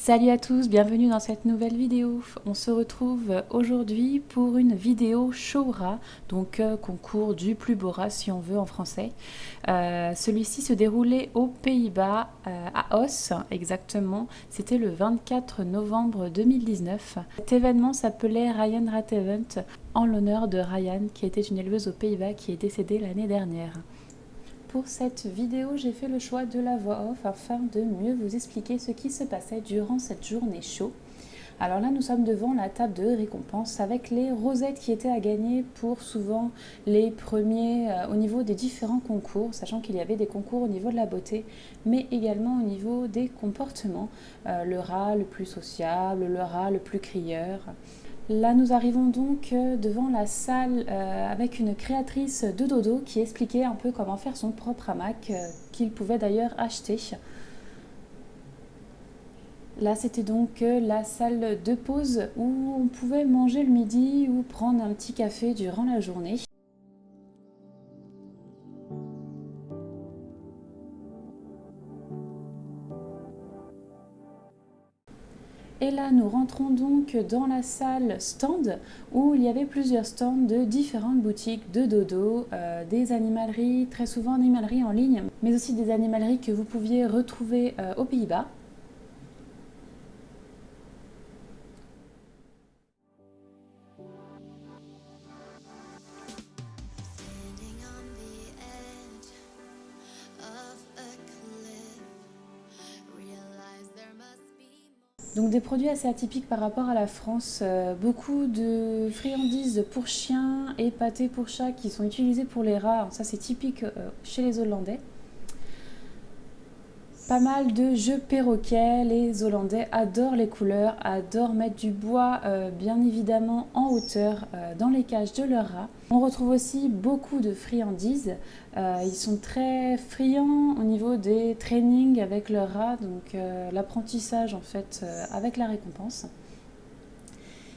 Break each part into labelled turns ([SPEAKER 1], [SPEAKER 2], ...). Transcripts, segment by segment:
[SPEAKER 1] Salut à tous, bienvenue dans cette nouvelle vidéo. On se retrouve aujourd'hui pour une vidéo Showra, donc concours du plus beau rat si on veut en français. Celui-ci se déroulait aux Pays-Bas, à Os exactement. C'était le 24 novembre 2019. Cet événement s'appelait Ryan Rat Event en l'honneur de Ryan qui était une éleveuse aux Pays-Bas qui est décédée l'année dernière. Pour cette vidéo, j'ai fait le choix de la voix off afin de mieux vous expliquer ce qui se passait durant cette journée show. Alors là, nous sommes devant la table de récompense avec les rosettes qui étaient à gagner pour souvent les premiers au niveau des différents concours, sachant qu'il y avait des concours au niveau de la beauté, mais également au niveau des comportements. Le rat le plus sociable, le rat le plus crieur. Là, nous arrivons donc devant la salle avec une créatrice de dodo qui expliquait un peu comment faire son propre hamac, qu'il pouvait d'ailleurs acheter. Là, c'était donc la salle de pause où on pouvait manger le midi ou prendre un petit café durant la journée. Et là, nous rentrons donc dans la salle stand où il y avait plusieurs stands de différentes boutiques de dodo, des animaleries, très souvent animaleries en ligne, mais aussi des animaleries que vous pouviez retrouver aux Pays-Bas. Donc des produits assez atypiques par rapport à la France, beaucoup de friandises pour chiens et pâtés pour chats qui sont utilisés pour les rats, ça c'est typique chez les Hollandais. Pas mal de jeux perroquets, les Hollandais adorent les couleurs, adorent mettre du bois bien évidemment en hauteur dans les cages de leurs rats. On retrouve aussi beaucoup de friandises, ils sont très friands au niveau des trainings avec leurs rats, donc l'apprentissage en fait avec la récompense.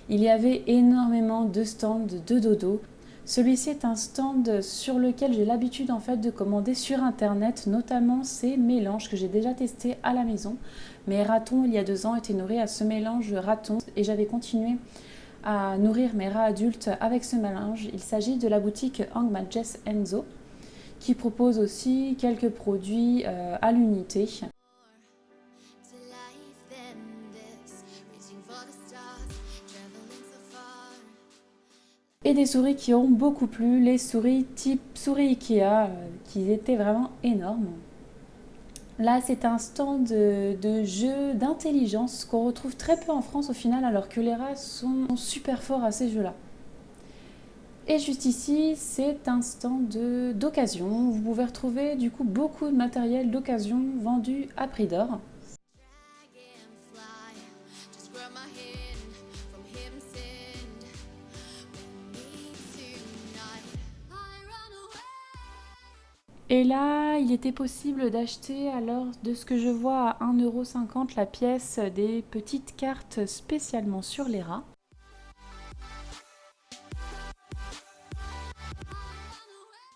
[SPEAKER 1] Il y avait énormément de stands de dodo. Celui-ci est un stand sur lequel j'ai l'habitude en fait de commander sur internet, notamment ces mélanges que j'ai déjà testés à la maison. Mes ratons il y a 2 ans étaient nourris à ce mélange raton et j'avais continué à nourrir mes rats adultes avec ce mélange. Il s'agit de la boutique Angma Jess Enzo qui propose aussi quelques produits à l'unité. Et des souris qui ont beaucoup plu, les souris type souris Ikea, qui étaient vraiment énormes. Là, c'est un stand de jeux d'intelligence qu'on retrouve très peu en France au final, alors que les rats sont super forts à ces jeux-là. Et juste ici, c'est un stand d'occasion. Vous pouvez retrouver du coup beaucoup de matériel d'occasion vendu à prix d'or. Et là, il était possible d'acheter, alors de ce que je vois à 1,50 € la pièce, des petites cartes spécialement sur les rats.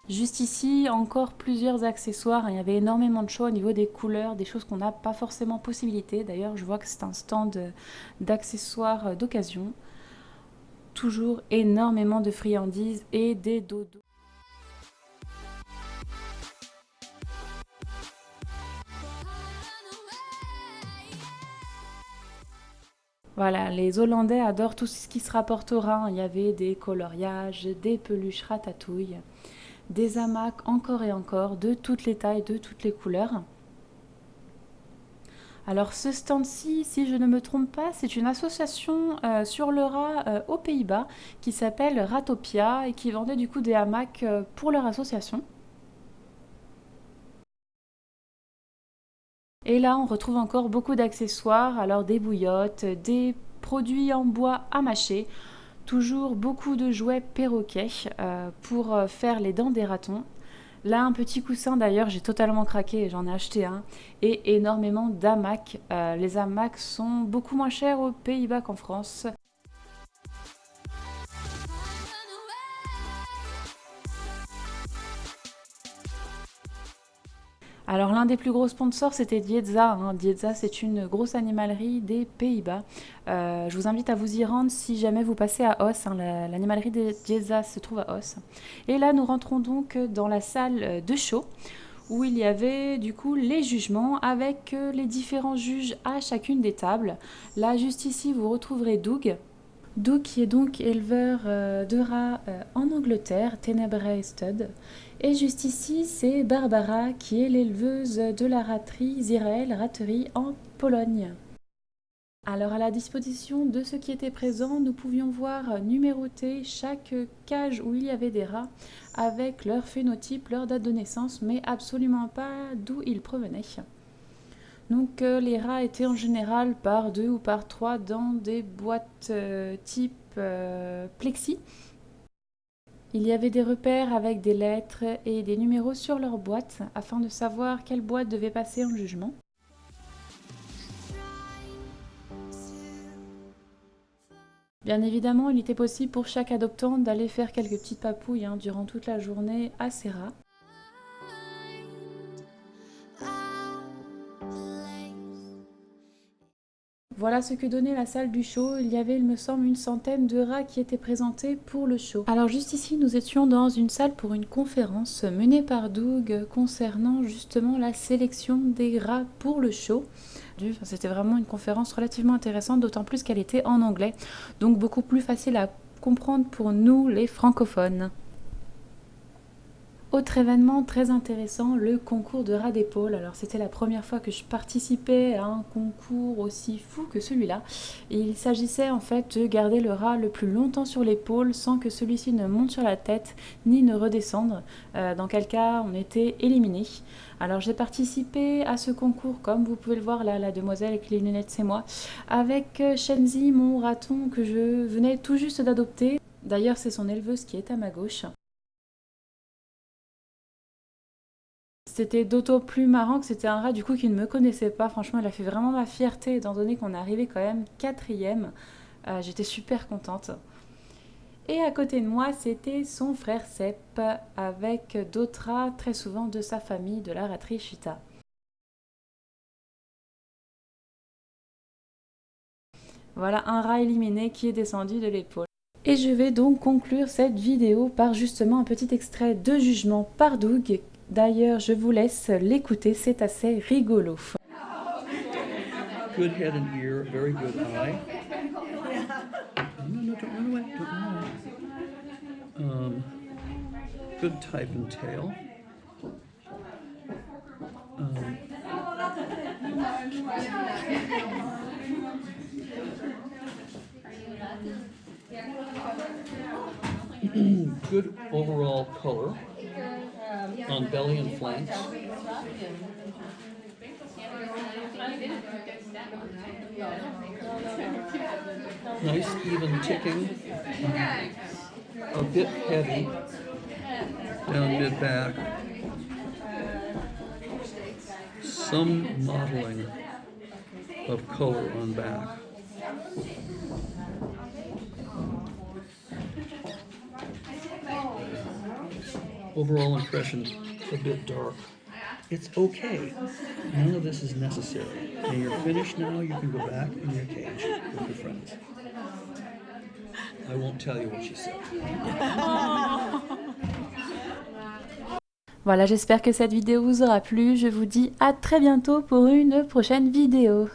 [SPEAKER 1] Juste ici, encore plusieurs accessoires. Il y avait énormément de choix au niveau des couleurs, des choses qu'on n'a pas forcément possibilité. D'ailleurs, je vois que c'est un stand d'accessoires d'occasion. Toujours énormément de friandises et des dodos. Voilà, les Hollandais adorent tout ce qui se rapporte au rat. Il y avait des coloriages, des peluches ratatouille, des hamacs encore et encore, de toutes les tailles, de toutes les couleurs. Alors ce stand-ci, si je ne me trompe pas, c'est une association sur le rat aux Pays-Bas qui s'appelle Ratopia et qui vendait du coup des hamacs pour leur association. Et là, on retrouve encore beaucoup d'accessoires, alors des bouillottes, des produits en bois à mâcher, toujours beaucoup de jouets perroquets pour faire les dents des ratons. Là, un petit coussin d'ailleurs, j'ai totalement craqué, j'en ai acheté un, et énormément d'hamacs. Les hamacs sont beaucoup moins chers aux Pays-Bas qu'en France. Alors l'un des plus gros sponsors c'était Dieza, hein. Dieza c'est une grosse animalerie des Pays-Bas. Je vous invite à vous y rendre si jamais vous passez à Os, hein. L'animalerie de Dieza se trouve à Os. Et là nous rentrons donc dans la salle de show où il y avait du coup les jugements avec les différents juges à chacune des tables. Là juste ici vous retrouverez Doug. Doug qui est donc éleveur de rats en Angleterre, Tenebrae Stud. Et juste ici, c'est Barbara qui est l'éleveuse de la raterie Zirael Raterie en Pologne. Alors à la disposition de ceux qui étaient présents, nous pouvions voir numéroter chaque cage où il y avait des rats avec leur phénotype, leur date de naissance, mais absolument pas d'où ils provenaient. Donc les rats étaient en général par 2 ou par 3 dans des boîtes type plexi. Il y avait des repères avec des lettres et des numéros sur leur boîte afin de savoir quelle boîte devait passer en jugement. Bien évidemment, il était possible pour chaque adoptant d'aller faire quelques petites papouilles durant toute la journée à ces rats. Voilà ce que donnait la salle du show. Il y avait, il me semble, une centaine de rats qui étaient présentés pour le show. Alors juste ici, nous étions dans une salle pour une conférence menée par Doug concernant justement la sélection des rats pour le show. C'était vraiment une conférence relativement intéressante, d'autant plus qu'elle était en anglais, donc beaucoup plus facile à comprendre pour nous les francophones. Autre événement très intéressant, le concours de rats d'épaule. Alors c'était la première fois que je participais à un concours aussi fou que celui-là. Il s'agissait en fait de garder le rat le plus longtemps sur l'épaule sans que celui-ci ne monte sur la tête ni ne redescende, dans quel cas on était éliminé. Alors j'ai participé à ce concours, comme vous pouvez le voir là, la demoiselle avec les lunettes c'est moi, avec Shenzi, mon raton que je venais tout juste d'adopter. D'ailleurs c'est son éleveuse qui est à ma gauche. C'était d'autant plus marrant que c'était un rat du coup qui ne me connaissait pas. Franchement, il a fait vraiment ma fierté étant donné qu'on est arrivé quand même 4e. J'étais super contente. Et à côté de moi, c'était son frère Sepp avec d'autres rats très souvent de sa famille, de la raterie Chita. Voilà un rat éliminé qui est descendu de l'épaule. Et je vais donc conclure cette vidéo par justement un petit extrait de jugement par Doug. D'ailleurs, je vous laisse l'écouter, c'est assez rigolo.
[SPEAKER 2] Good head and ear, very good eye. No, don't run away, don't run away. Good type and tail. Good overall color on belly and flanks. Nice even ticking. A bit heavy down mid-back. Some mottling of color on back. Overall impression, a bit dark. It's okay. None of this is necessary. And you're finished now, you can go back in your cage with your friends. I won't tell you what she said.
[SPEAKER 1] Voilà, j'espère que cette vidéo vous aura plu. Je vous dis à très bientôt pour une prochaine vidéo.